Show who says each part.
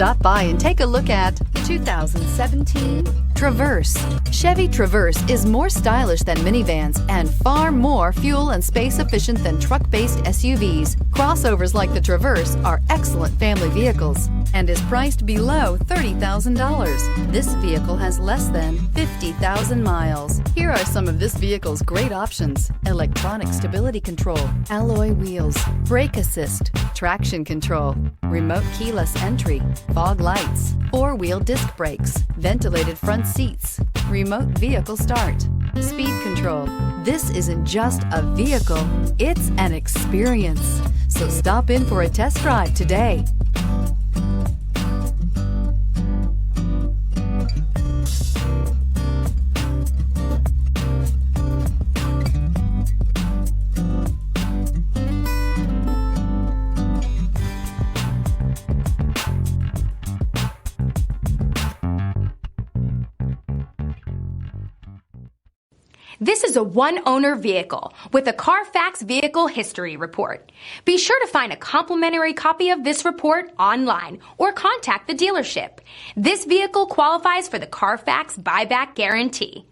Speaker 1: Stop by and take a look at 2017 Traverse. Chevy Traverse is more stylish than minivans and far more fuel and space efficient than truck-based SUVs. Crossovers like the Traverse are excellent family vehicles and is priced below $30,000. This vehicle has less than 50,000 miles. Here are some of this vehicle's great options: electronic stability control, alloy wheels, brake assist, traction control, remote keyless entry, fog lights, four-wheel disc brakes, ventilated front seats, remote vehicle start, speed control. This isn't just a vehicle, it's an experience. So stop in for a test drive today.
Speaker 2: This is a one-owner vehicle with a Carfax Vehicle History Report. Be sure to find a complimentary copy of this report online or contact the dealership. This vehicle qualifies for the Carfax Buyback Guarantee.